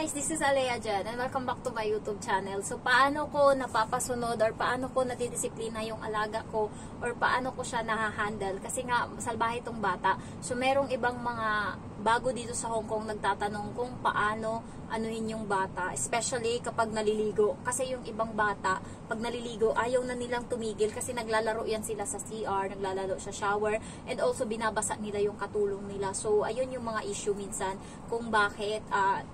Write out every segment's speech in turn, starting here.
guys, this is Alea Jan and welcome back to my YouTube channel. So, paano ko napapasunod or paano ko nadidisiplina yung alaga ko or paano ko siya nahahandle? Kasi nga, salbahe itong bata. So, merong ibang mga bago dito sa Hong Kong nagtatanong kung paano anuhin yung bata, especially kapag naliligo. Kasi yung ibang bata, pag naliligo, ayaw na nilang tumigil kasi naglalaro yan sila sa CR, naglalaro sa shower, and also binabasa nila yung katulong nila. So, ayun yung mga issue minsan kung bakit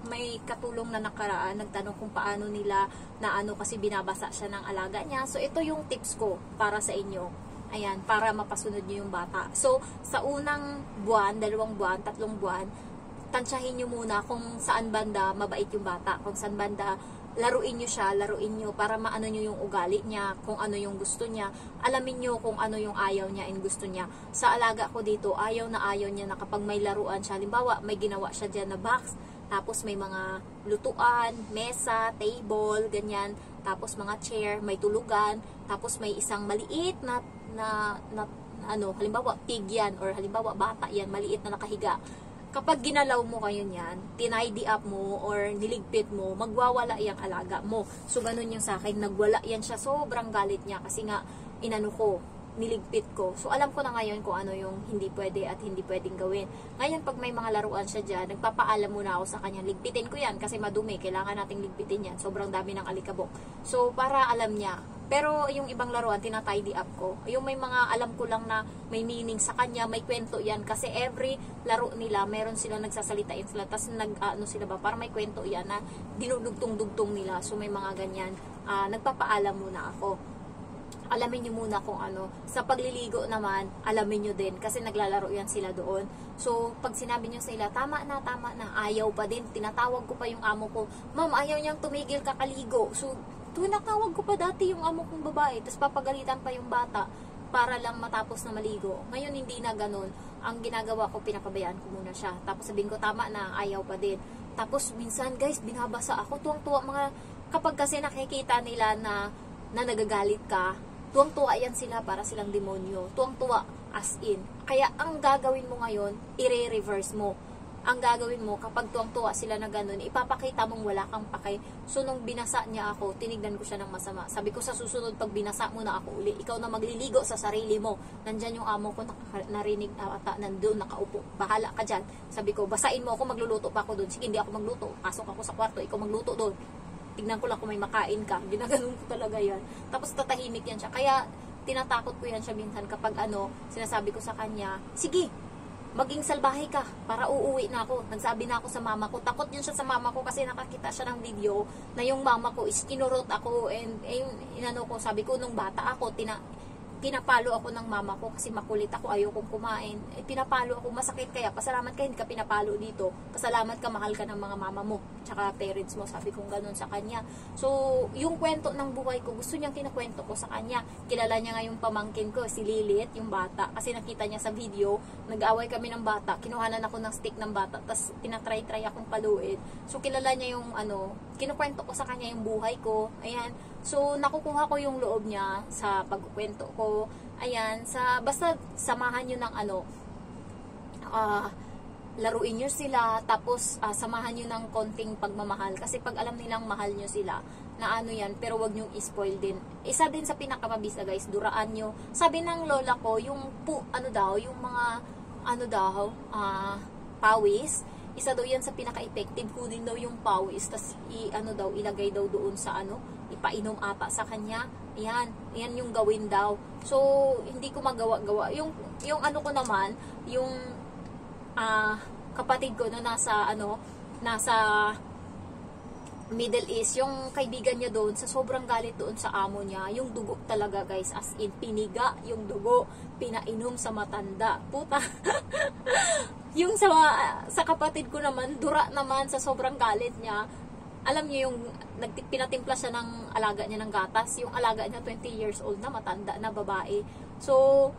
may katulong na nakaraan, nagtanong kung paano nila na ano kasi binabasa siya ng alaga niya. So, ito yung tips ko para sa inyo. Ayan, para mapasunod nyo yung bata. So, sa unang buwan, 2 buwan, 3 buwan, tansyahin nyo muna kung saan banda mabait yung bata. Kung saan banda, laruin nyo siya, laruin nyo para maano nyo yung ugali niya, kung ano yung gusto niya. Alamin nyo kung ano yung ayaw niya and gusto niya. Sa alaga ko dito, ayaw niya na kapag may laruan siya. Halimbawa, may ginawa siya dyan na box, tapos may mga lutuan, mesa, table, ganyan. Tapos mga chair, may tulugan, tapos may isang maliit na ano, halimbawa pig yan or halimbawa bata yan, maliit na nakahiga. Kapag ginalaw mo kayo niyan, tinidy up mo or niligpit mo, magwawala yung alaga mo. So ganun yung sa akin, nagwala yan siya, sobrang galit niya kasi nga inano ko, niligpit ko. So alam ko na ngayon kung ano yung hindi pwede at hindi pwedeng gawin. Ngayon pag may mga laruan siya dyan, nagpapaalam muna ako sa kanya, ligpitin ko yan kasi madumi, kailangan nating ligpitin yan, sobrang dami ng alikabok. So para alam niya. Pero yung ibang laruan, tinatidy up ko. Yung may mga alam ko lang na may meaning sa kanya, may kwento yan. Kasi every laro nila, meron sila nagsasalitain sila. Tapos ano sila ba, para may kwento yan na dinudugtong-dugtong nila. So may mga ganyan. Nagpapaalam muna ako. Alamin nyo muna kung ano. Sa pagliligo naman, alamin nyo din. Kasi naglalaro yan sila doon. So, pag sinabi nyo sa ila, tama na, ayaw pa din. Tinatawag ko pa yung amo ko, ma'am, ayaw niyang tumigil kakaligo. So, tinatawag ko pa dati yung amo kong babae. Tapos papagalitan pa yung bata para lang matapos na maligo. Ngayon, hindi na ganun. Ang ginagawa ko, pinapabayaan ko muna siya. Tapos sabihin ko, tama na, ayaw pa din. Tapos, minsan, guys, binabasa ako. Tuwang-tuwa mga, kapag kasi nakikita nila na nagagalit ka, tuwang-tuwa yan sila para silang demonyo. Tuwang-tuwa as in. Kaya ang gagawin mo ngayon, i-reverse mo. Ang gagawin mo, kapag tuwang-tuwa sila na ganun, ipapakita mong wala kang pakay. So, nung binasa niya ako, tinignan ko siya ng masama. Sabi ko sa susunod, pag binasa mo na ako uli, ikaw na magliligo sa sarili mo. Nandyan yung amo ko, narinig ata, nandun, nakaupo. Bahala ka dyan. Sabi ko, basain mo ako, magluluto pa ako doon. Sige, hindi ako magluto. Pasok ako sa kwarto, ikaw magluto doon. Tignan ko lang kung may makain ka. Ginaganon ko talaga yan. Tapos tatahimik yan siya. Kaya tinatakot ko yan siya minsan kapag sinasabi ko sa kanya, sige, maging salbahe ka para uuwi na ako. Nagsabi na ako sa mama ko. Takot yun siya sa mama ko kasi nakakita siya ng video na yung mama ko is kinurot ako and inano ko, sabi ko nung bata ako, pinapalo ako ng mama ko kasi makulit ako, ayaw kong kumain. Pinapalo ako, masakit kaya. Pasalamat ka, hindi ka pinapalo dito. Pasalamat ka, mahal ka ng mga mama mo. Tsaka parents mo, sabi kong ganun sa kanya. So, yung kwento ng buhay ko, gusto niyang kinakwento ko sa kanya. Kilala niya nga yung pamangkin ko, si Lilith, yung bata. Kasi nakita niya sa video, nag-away kami ng bata. Kinuhanan ako ng stick ng bata, tapos tinatry-try akong paluin. So, kilala niya yung kinukwento ko sa kanya yung buhay ko. Ayan. So, nakukuha ko yung loob niya sa pagkukwento ko. Ayan, basta samahan nyo ng laruin nyo sila, tapos samahan nyo ng konting pagmamahal. Kasi pag alam nilang mahal nyo sila, na yan, pero wag nyo i-spoil din. Isa din sa pinakamabisa guys, duraan nyo. Sabi ng lola ko, yung yung mga, pawis, isa daw yan sa pinaka-effective, kunin daw yung pawis, tas ilagay daw doon sa ipainom ata sa kanya. Yan yung gawin daw. So, hindi ko magawa-gawa. Yung ko naman, yung kapatid ko na nasa Middle East, yung kaibigan niya doon, sa sobrang galit doon sa amo niya, yung dugo talaga guys, as in, piniga yung dugo, pinainom sa matanda. Puta. Yung sa kapatid ko naman, dura naman sa sobrang galit niya. Alam niyo yung pinatimpla siya ng alaga niya ng gatas. Yung alaga niya 20 years old na, matanda na babae. So,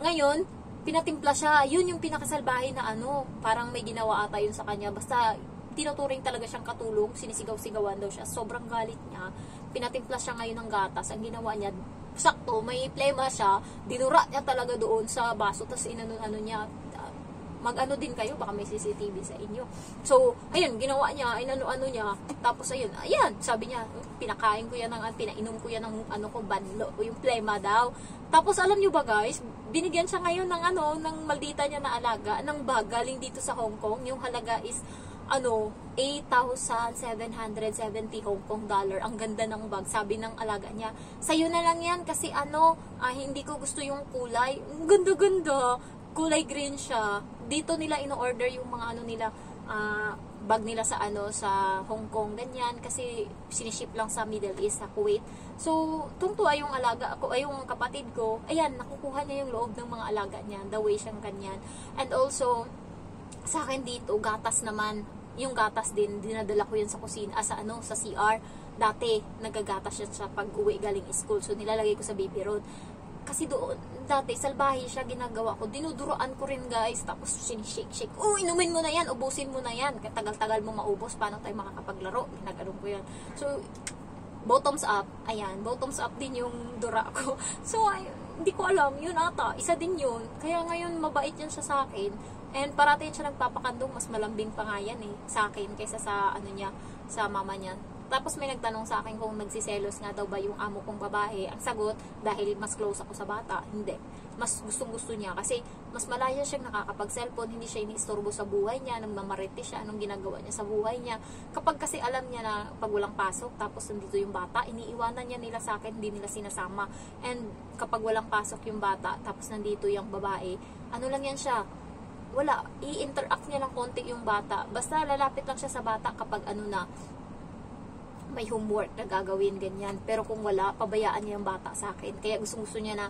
ngayon, pinatimpla siya. Yun yung pinakasalbahe na parang may ginawa ata yun sa kanya. Basta, tinuturing talaga siyang katulong. Sinisigaw-sigawan daw siya. Sobrang galit niya. Pinatimpla siya ngayon ng gatas. Ang ginawa niya, sakto, may plema siya. Dinura niya talaga doon sa baso. Tapos niya, mag-ano din kayo, baka may CCTV sa inyo. So, ayun, ginawa niya, inano-ano niya, tapos ayun, ayan, sabi niya, pinakain ko yan pinainom ko yan ng ano ko, banlo, yung plema daw. Tapos alam niyo ba guys, binigyan siya ngayon ng ng maldita niya na alaga, ng bag galing dito sa Hong Kong. Yung halaga is 8,770 Hong Kong dollar. Ang ganda ng bag. Sabi ng alaga niya, sa'yo na lang yan kasi hindi ko gusto yung kulay. Ang ganda-ganda. Kulay green siya. Dito nila in-order yung mga nila, bag nila sa sa Hong Kong, ganyan, kasi siniship lang sa Middle East, sa Kuwait. So, tungtuwa yung alaga ako, yung kapatid ko, ayan, nakukuha niya yung loob ng mga alaga niya, the way siyang ganyan. And also, sa akin dito, gatas naman, yung gatas din, dinadala ko yun sa kusina, sa CR. Dati, nagagatas siya sa pag-uwi galing school, so nilalagay ko sa baby road. Kasi doon, dati, salbahe siya, ginagawa ko. Dinuduroan ko rin, guys. Tapos, sinishake-shake. Inumin mo na yan. Ubusin mo na yan. Tagal-tagal mo maubos. Paano tayo makakapaglaro? Ginaganon ko yan. So, bottoms up. Ayan. Bottoms up din yung dura ko. So, hindi ko alam. Yun ata. Isa din yun. Kaya ngayon, mabait yan siya sa akin. And parating siya nagpapakandong. Mas malambing pa nga yan sa akin. Kaysa sa, sa mama niya. Tapos may nagtanong sa akin kung nagsiselos nga daw ba yung amo kong babae. Ang sagot, dahil mas close ako sa bata. Hindi. Mas gustong-gusto niya. Kasi mas malaya siyang nakakapag-cellphone. Hindi siya iniistorbo sa buhay niya. Nagmamarete siya. Anong ginagawa niya sa buhay niya. Kapag kasi alam niya na pag walang pasok, tapos nandito yung bata, iniiwanan niya nila sa akin. Hindi nila sinasama. And kapag walang pasok yung bata, tapos nandito yung babae, lang yan siya. Wala. I-interact niya lang konti yung bata. Basta lalapit lang siya sa bata kapag may homework na gagawin, ganyan. Pero kung wala, pabayaan niya yung bata sa akin. Kaya gusto niya na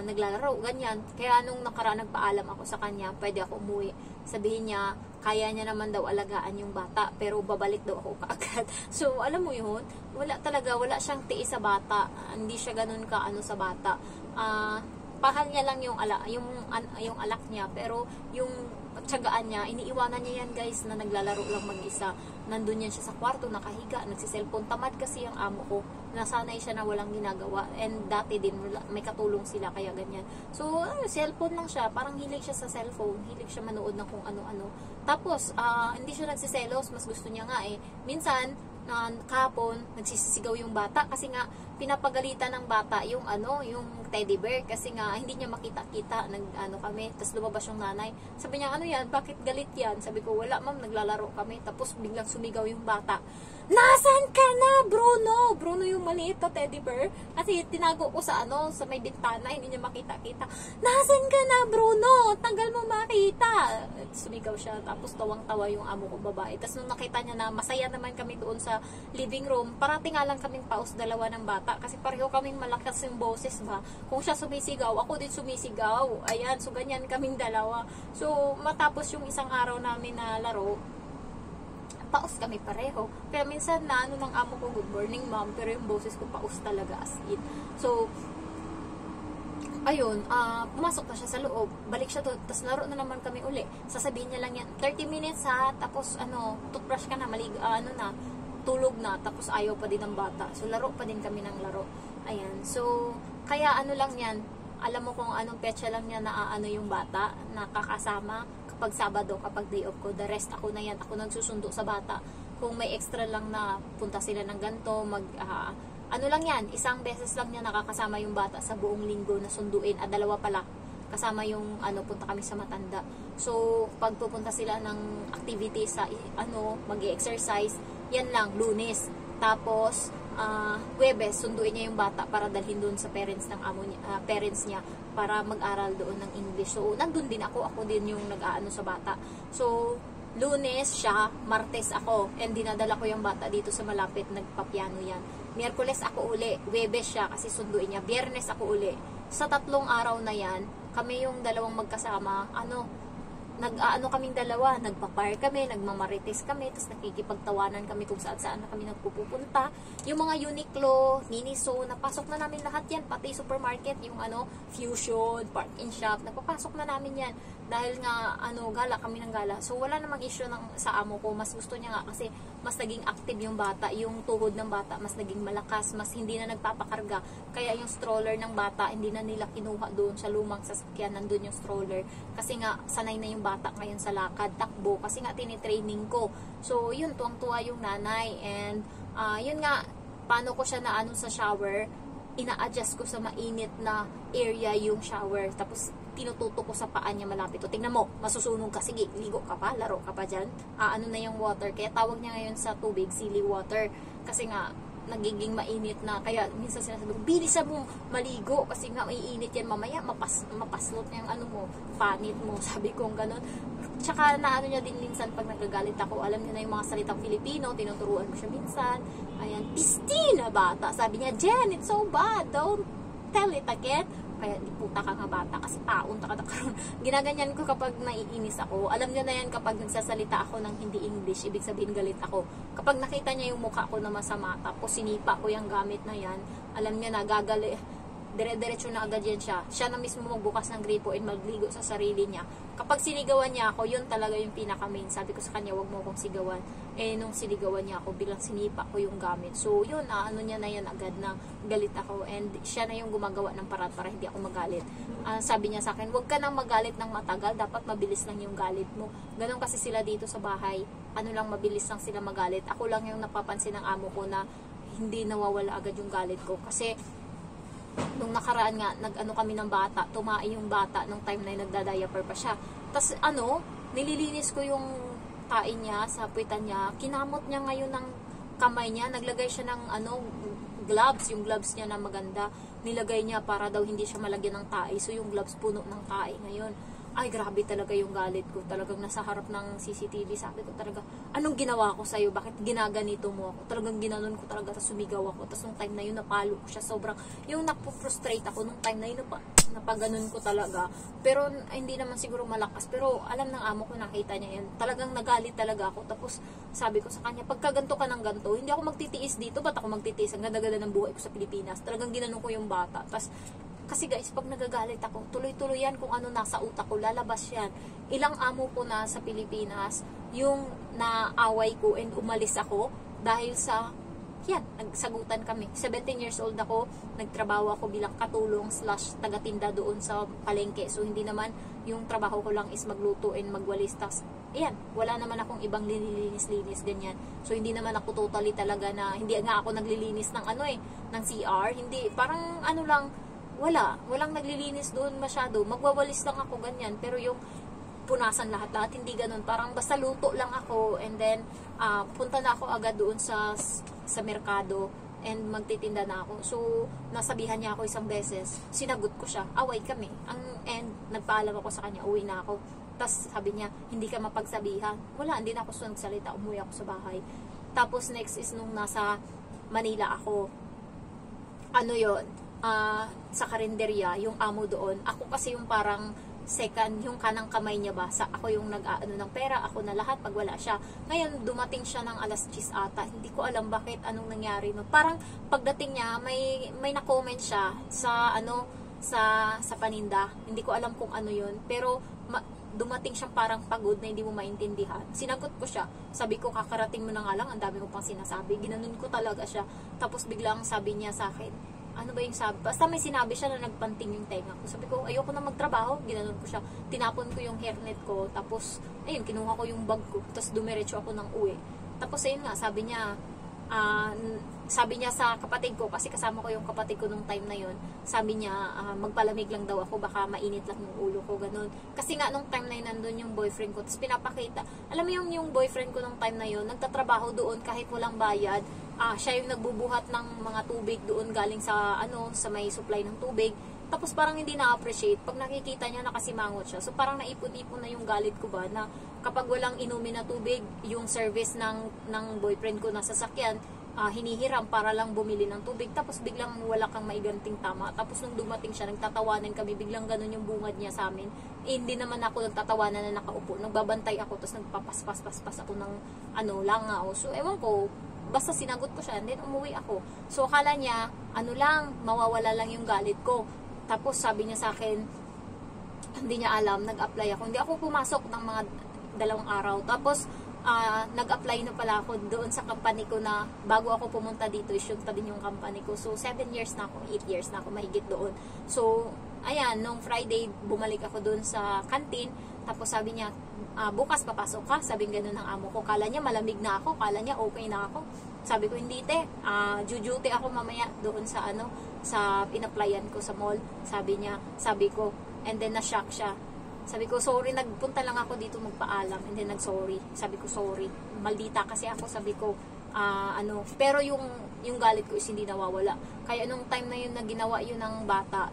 naglalaro, ganyan. Kaya nung nakaraan nagpaalam ako sa kanya, pwede ako umuwi. Sabihin niya, kaya niya naman daw alagaan yung bata, pero babalik daw ako kaagad. So, alam mo yun, wala siyang tiis sa bata. Hindi siya ganun sa bata. Pahal niya lang yung alak niya, pero yung tsagaan niya, iniiwanan niya yan guys, na naglalaro lang mag-isa. Nandun yan siya sa kwarto, nakahiga, nagsiselfone. Tamad kasi yung amo ko, nasanay siya na walang ginagawa, and dati din may katulong sila, kaya ganyan. So, cellphone lang siya, parang hilig siya sa cellphone, hilig siya manood ng kung ano-ano. Tapos, hindi siya nagsiselos, mas gusto niya nga minsan, kahapon, nagsisisigaw yung bata kasi nga pinapagalitan ng bata yung yung teddy bear kasi nga hindi niya makita-kita, kami, tapos lumabas yung nanay. Sabi niya, yan? Bakit galit yan? Sabi ko, wala ma'am, naglalaro kami. Tapos biglang sumigaw yung bata. Nasaan ka na, Bruno? Bruno yung maliit na teddy bear. Kasi tinago ko sa sa may bintana, hindi niya makita-kita. Nasaan ka na, Bruno? Tanggal mo makita. Sumigaw siya, tapos tawang-tawa yung amo ko babae. Tapos nung nakita niya na masaya naman kami doon sa living room, parating nga lang kaming paus dalawa ng bata. Kasi pareho kaming malakas yung boses ba. Kung siya sumisigaw, ako din sumisigaw. Ayan, so ganyan kaming dalawa. So, matapos yung isang araw namin na laro, paus kami pareho. Kaya minsan ng amo ko, good morning ma'am, pero yung boses ko paus talaga as in. So, ayun, pumasok na siya sa loob, balik siya doon, tapos laro na naman kami uli. Sasabihin niya lang yan, 30 minutes ha, tapos toothbrush ka na, tulog na, tapos ayaw pa din ng bata. So, laro pa din kami ng laro. Ayan, so, kaya lang yan, alam mo kung anong petsa lang niya na yung bata, nakakasama kapag Sabado, kapag day off ko. The rest ako na yan, ako nagsusundo sa bata. Kung may extra lang na punta sila ng ganito, lang yan, isang beses lang niya nakakasama yung bata sa buong linggo na sunduin, dalawa pala. Kasama yung punta kami sa Matanda. So, pag pupunta sila ng activity sa mag-exercise, yan lang, Lunes. Tapos, Huwebes, sunduin niya yung bata para dalhin doon sa parents ng parents niya para mag-aral doon ng English. So, nandun din ako din yung nag-aano sa bata. So, Lunes siya, Martes ako, and dinadala ko yung bata dito sa malapit, nagpapiano yan. Miyerkules ako uli, Huwebes siya kasi sunduin niya, Biyernes ako uli. Sa 3 araw na yan, kami yung dalawang magkasama, kaming dalawa, nagpapar kami, nagmamarites kami, tapos nakikipagtawanan kami kung saan na kami nagpupunta. Yung mga Uniqlo, Miniso, napasok na namin lahat yan, pati supermarket, yung Fusion, Park and Shop, nagpapasok na namin yan. dahil nga gala kami ng gala. So wala namang issue sa amo ko. Mas gusto niya nga kasi mas naging active yung bata, yung tuhod ng bata mas naging malakas, mas hindi na nagpapakarga. Kaya yung stroller ng bata hindi na nila kinuha doon sa lumang sasakyan, nandun yung stroller. Kasi nga sanay na yung bata ngayon sa lakad, takbo, kasi nga tinitraining ko. So yun, tuwang-tuwa yung nanay. And yun nga, paano ko siya na sa shower, ina-adjust ko sa mainit na area yung shower. Tapos tinututo ko sa paa niya malapit. O, tingnan mo, masusunog ka. Sige, ligo ka pa, laro ka pa dyan. Ano na yung water. Kaya tawag niya ngayon sa tubig, silly water. Kasi nga, nagiging mainit na. Kaya minsan sinasabi ko, bilisan mo maligo. Kasi nga, maiinit yan mamaya. Mapaslot niya yung mo, panit mo. Sabi ko gano'n. Tsaka niya din minsan pag nagagalit ako. Alam niya na yung mga salitang Filipino. Tinuturuan ko siya minsan. Ayan, pisti na bata. Sabi niya, Jen, it's so bad. Don't tell it again. Kaya di puta ka nga bata kasi paunta ka na karon. Ginaganyan ko kapag naiinis ako. Alam niya na yan kapag nagsasalita ako ng hindi English, ibig sabihin galit ako. Kapag nakita niya yung mukha ko na masama, tapos sinipa ko yung gamit na yan, alam niya na gagali. Dire-diretso na agad yan siya. Siya na mismo magbukas ng gripo and magligo sa sarili niya. Kapag sinigawan niya ako, yun talaga yung pinaka-main. Sabi ko sa kanya, wag mo akong sigawan. Nung sinigawan niya ako, bilang sinipa ko yung gamit. So, yun, niya na yan agad na galit ako. And siya na yung gumagawa ng paraan para hindi ako magalit. Sabi niya sa akin, wag ka nang magalit ng matagal. Dapat mabilis lang yung galit mo. Ganon kasi sila dito sa bahay. Lang, mabilis lang sila magalit. Ako lang yung napapansin ng amo ko na hindi nawawala agad yung galit ko. Kasi, nung nakaraan nga, kami ng bata, tumai yung bata nung time na nagda-diaper pa siya. Tapos nililinis ko yung tain niya, sa puwitan niya, kinamot niya ngayon ng kamay niya, naglagay siya ng gloves, yung gloves niya na maganda, nilagay niya para daw hindi siya malagyan ng tae. So yung gloves puno ng tae ngayon. Ay, grabe talaga yung galit ko. Talagang nasa harap ng CCTV. Sabi ko talaga, anong ginawa ko sa'yo? Bakit ginaganito mo ako? Talagang ginanon ko talaga. Tapos sumigaw ako. Tapos nung time na yun, napalo ko siya. Sobrang, yung napo-frustrate ako nung time na yun, napaganon ko talaga. Pero, hindi naman siguro malakas. Pero, alam ng amo ko, nakita niya yun. Talagang nagalit talaga ako. Tapos, sabi ko sa kanya, pagka ganto ka ng ganto, hindi ako magtitiis dito. Ba't ako magtitiis? Ang ganda-ganda ng buhay ko sa Pilipinas. Talagang ginanon ko yung bata. Tapos, kasi guys, pag nagagalit ako, tuloy-tuloy yan kung ano nasa utak ko, lalabas yan. Ilang amo ko na sa Pilipinas, yung naaway ko and umalis ako dahil sa, yan, nagsagutan kami. 17 years old ako, nagtrabaho ako bilang katulong / tagatinda doon sa palengke. So, hindi naman yung trabaho ko lang is magluto and magwalis. Tas, ayan, wala naman akong ibang nililinis-linis, ganyan. So, hindi naman ako totally talaga na, hindi nga ako naglilinis ng ng CR. Hindi, parang lang, walang naglilinis doon masyado. Magwawalis lang ako ganyan, pero yung punasan lahat-lahat hindi ganoon. Parang basta luto lang ako and then punta na ako agad doon sa merkado and magtitinda na ako. So nasabihan niya ako isang beses, sinagot ko siya, away kami. And nagpaalam ako sa kanya, uwi na ako. Tapos sabi niya, hindi ka mapagsabihan. Wala, hindi na ako nagsalita, umuwi ako sa bahay. Tapos next is nung nasa Manila ako, sa karinderya, yung amo doon, ako kasi yung parang second, yung kanang kamay niya ba, ako yung nag-aano ng pera, ako na lahat pag wala siya. Ngayon, dumating siya ng alas 10 ata, hindi ko alam bakit, anong nangyari. No? Parang pagdating niya, may na-comment siya sa sa paninda, hindi ko alam kung ano yun, pero dumating siyang parang pagod na hindi mo maintindihan. Sinagot ko siya, sabi ko, kakarating mo na nga lang, ang dami mo pang sinasabi, ginanon ko talaga siya. Tapos biglang sabi niya sa akin, ano ba yung sabi? Basta may sinabi siya na nagpanting yung tenga ko. Sabi ko, ayoko na magtrabaho. Ginanon ko siya. Tinapon ko yung hairnet ko. Tapos, ayun, kinuha ko yung bag ko. Tapos, dumiretso ako ng uwi. Tapos, ayun nga, sabi niya sa kapatid ko, kasi kasama ko yung kapatid ko nung time na yun, sabi niya, magpalamig lang daw ako, baka mainit lang yung ulo ko, ganun. Kasi nga, nung time na yun, nandun yung boyfriend ko. Tapos, pinapakita. Alam mo yung boyfriend ko nung time na yun, nagtatrabaho doon kahit walang bayad. Siya yung nagbubuhat ng mga tubig doon galing sa sa may supply ng tubig. Tapos parang hindi na-appreciate pag nakikita niya nakasimangot siya. So parang naipon-ipon na yung galit ko ba na kapag walang inumin na tubig, yung service ng boyfriend ko na sasakyan, hinihiram para lang bumili ng tubig. Tapos biglang wala kang maiganting tama. Tapos nung dumating siya, nagtatawanan kami, biglang ganun yung bungad niya sa amin. Hindi naman ako nagtatawanan na nakaupo. Nagbabantay ako, tapos nagpapaspas ako ng langaw. So ewan ko, basta sinagot ko siya, and then umuwi ako. So, akala niya, mawawala lang yung galit ko. Tapos, sabi niya sa akin, hindi niya alam, nag-apply ako. Hindi ako pumasok ng mga 2 araw. Tapos, nag-apply na pala ako doon sa company ko na bago ako pumunta dito, shoot pa din yung company ko. So, 7 years na ako, 8 years na ako, mahigit doon. So, ayan, nung Friday, bumalik ako doon sa canteen. Tapos sabi niya, bukas papasok ka. Sabi gano'n ng amo ko. Kala niya malamig na ako, kala niya okay na ako. Sabi ko, hindi te, jujuti ako mamaya doon sa sa in-applyan ko sa mall. Sabi ko, and then na-shock siya. Sabi ko, sorry, nagpunta lang ako dito magpaalam. And then nag-sorry. Sabi ko, sorry. Maldita kasi ako. Sabi ko, pero yung galit ko is hindi nawawala. Kaya nung time na yun na ginawa yun ng bata,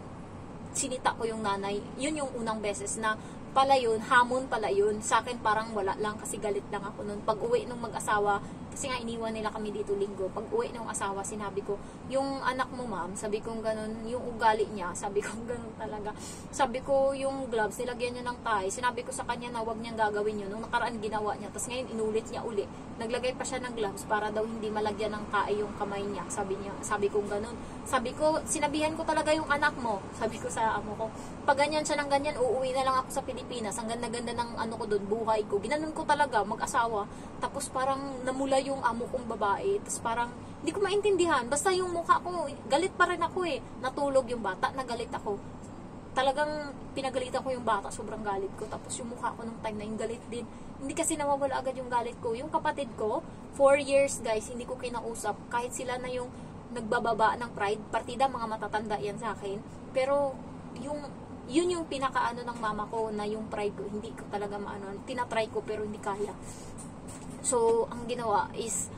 sinita ko yung nanay. Yun yung unang beses na pala yun, hamon pala yun. Sa akin parang wala lang kasi galit lang ako nun. Pag uwi nung mag-asawa, kasi nga iniwan nila kami dito linggo. Pag uwi ng asawa, sinabi ko, yung anak mo ma'am, sabi ko ganun, yung ugali niya, sabi ko ganun talaga. Sabi ko, yung gloves, nilagyan niya ng tie. Sinabi ko sa kanya na wag niyang gagawin yun. Nung nakaraan ginawa niya, tapos ngayon inulit niya uli. Naglagay pa siya ng gloves para daw hindi malagyan ng tie yung kamay niya. Sabi ko ganun. Sabi ko, sinabihan ko talaga yung anak mo. Sabi ko sa amo ko, pag ganyan siya ng ganyan, uuwi na lang ako sa Pilipinas. Ang ganda-ganda ng ko doon, buhay ko. Ginanon ko talaga, mag-asawa. Tapos parang namula yung amo kong babae. Tapos parang, hindi ko maintindihan. Basta yung mukha ko, galit pa rin ako eh. Natulog yung bata, nagalit ako. Talagang pinagalitan ko yung bata, sobrang galit ko. Tapos yung mukha ko nung time na yung galit din. Hindi kasi nawawala agad yung galit ko. Yung kapatid ko, 4 years guys, hindi ko kinausap. Kahit sila na yung nagbababa ng pride, partida, mga matatanda yan sa akin. Pero, yun yung pinakaano ng mama ko na yung pride ko, hindi ko talaga maano. Tinatry ko pero hindi kaya. So, ang ginawa is,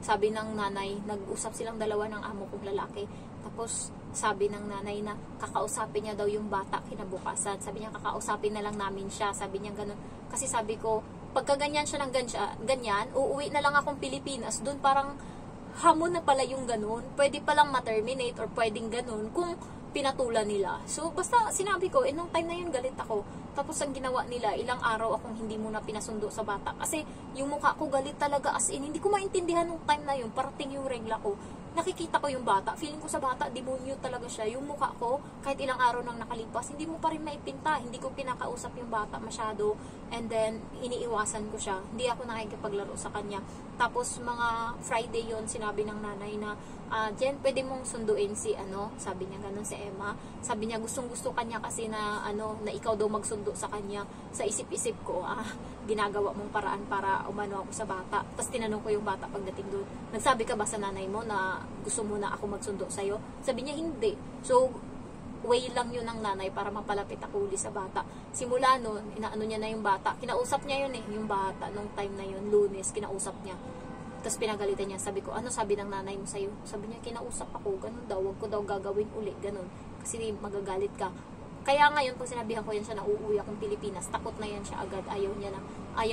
sabi ng nanay, nag-usap silang dalawa ng amo kong lalaki. Tapos, sabi ng nanay na kakausapin niya daw yung bata kinabukasan. Sabi niya, kakausapin na lang namin siya. Sabi niya ganun. Kasi sabi ko, pagka ganyan siya ng ganyan, uuwi na lang akong Pilipinas. Doon parang hamon na pala yung ganun. Pwede palang ma-terminate or pwedeng ganun kung pinatulan nila. So, basta sinabi ko, nung time na yun, galit ako. Tapos, ang ginawa nila, ilang araw akong hindi muna pinasundo sa bata. Kasi, yung mukha ko galit talaga as in. Hindi ko maintindihan nung time na yun. Parating yung regla ko. Nakikita ko yung bata. Feeling ko sa bata, demonyo talaga siya. Yung mukha ko, kahit ilang araw nang nakalipas, hindi mo pa rin maipinta. Hindi ko pinakausap yung bata masyado. And then, iniiwasan ko siya. Hindi ako nakikipaglaro sa kanya. Tapos, mga Friday yon sinabi ng nanay na, Jen, pwede mong sunduin si sabi niya ganun si Emma. Sabi niya gustong-gusto kanya kasi na na ikaw daw magsundo sa kanya. Sa isip-isip ko, ginagawa mong paraan para umano ako sa bata. Tapos tinanong ko yung bata pagdating doon. Nagsabi ka ba sa nanay mo na gusto mo na ako magsundo sa'yo? Sabi niya hindi. So, way lang yun ng nanay para mapalapit ako uli sa bata. Simula nun, inaano niya na yung bata. Kinausap niya yun yung bata nung time na yun, Lunes, kinausap niya. Tapos pinagalitan niya, sabi ko, ano sabi ng nanay mo sa'yo? Sabi niya, kinausap ako, ganun daw, wag ko daw gagawin uli, ganun. Kasi magagalit ka. Kaya ngayon, pag sinabihan ko yan siya na uuwi akong Pilipinas, takot na yan siya agad, ayaw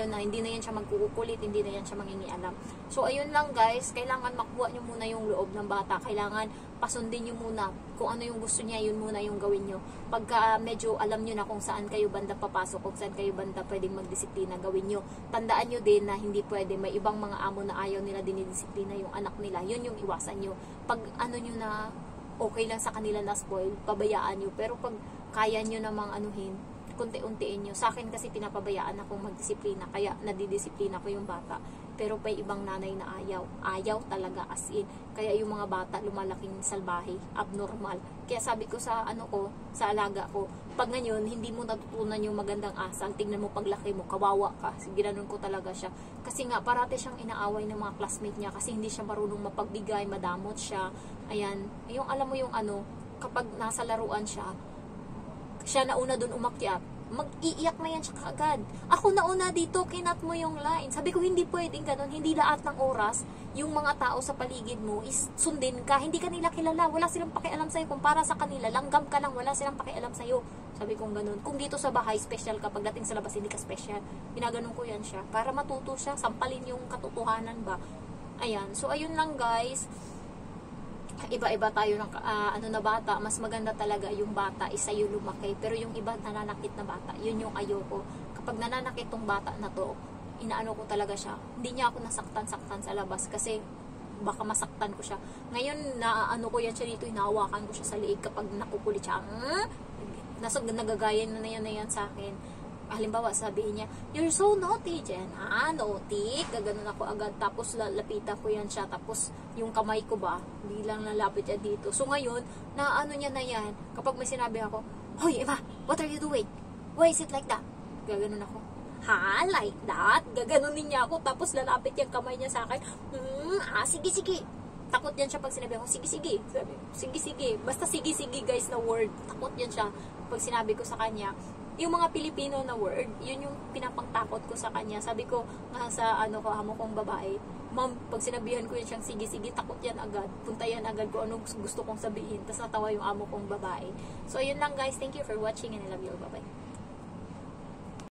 na, hindi na yan siya magkukulit, hindi na yan siya mangingialam. So, ayun lang guys, kailangan makuha nyo muna yung loob ng bata, kailangan pasundin nyo muna kung ano yung gusto niya, yun muna yung gawin nyo. Pagka medyo alam nyo na kung saan kayo banda papasok, kung saan kayo banda pwedeng magdisiplina, gawin nyo. Tandaan nyo din na hindi pwede, may ibang mga amo na ayaw nila dinidisiplina yung anak nila, yun yung iwasan nyo. Pag nyo na okay lang sa kanila na spoil, pabayaan nyo. Pero pag kaya nyo namang anuhin, kunti-untiin nyo. Sa akin kasi pinapabayaan akong magdisiplina, kaya nadidisiplina ko yung bata. Pero may ibang nanay na ayaw talaga as in. Kaya yung mga bata lumalaking salbahe, abnormal. Kaya sabi ko sa sa alaga ko, pag ngayon hindi mo natutunan yung magandang asal, tingnan mo paglaki mo, kawawa ka. Ginanon ko talaga siya. Kasi nga parati siyang inaaway ng mga classmate niya kasi hindi siya marunong mapagbigay, madamot siya. Ayan, yung alam mo yung kapag nasa laruan siya nauna dun umakyat, mag-iiyak na yan siya kaagad. Ako nauna dito, kinat mo yung line. Sabi ko, hindi pwedeng ganun. Hindi lahat ng oras, yung mga tao sa paligid mo is sundin ka. Hindi ka nila kilala. Wala silang pakialam sa'yo. Kung para sa kanila, langgam ka lang. Wala silang pakialam sa'yo. Sabi ko ganun. Kung dito sa bahay, special ka. Pagdating sa labas, hindi ka special. Ginaganon ko yan siya. Para matuto siya. Sampalin yung katotohanan ba. Ayan. So, ayun lang guys. Iba-iba tayo ng na bata, mas maganda talaga yung bata is sa'yo lumaki, pero yung iba nananakit na bata, yun yung ayoko. Kapag nananakit tong bata na to, inaano ko talaga siya, hindi niya ako nasaktan-saktan sa labas kasi baka masaktan ko siya. Ngayon, ko yan siya dito, hinahawakan ko siya sa liig kapag nakukulit siya. nagagaya na yan sa akin. Halimbawa, sabihin niya, "You're so naughty, Jen." Naughty? Gaganon ako agad. Tapos, lalapitan ko yan siya. Tapos, yung kamay ko ba, bilang lalapit niya dito. So, ngayon, naano niya na yan. Kapag may sinabi ako, "Hoy, Eva, what are you doing? Why is it like that?" Gaganon ako. "Ha? Like that?" Gaganunin niya ako. Tapos, lalapit yung kamay niya sa akin. Sige, sige. Takot yan siya pag sinabi ko, "Sige, sige." Sabi, "Sige, sige." Basta sige, sige, guys, na word. Takot yan siya pag sinabi ko sa kanya. Yung mga Pilipino na word, yun yung pinapangtakot ko sa kanya. Sabi ko, nga sa amo kong babae, "Ma'am, pag sinabihan ko yun siyang sige, sige, takot yan agad. Punta yan agad kung anong gusto kong sabihin." Tapos natawa yung amo kong babae. So, yun lang guys. Thank you for watching and I love you. Bye-bye.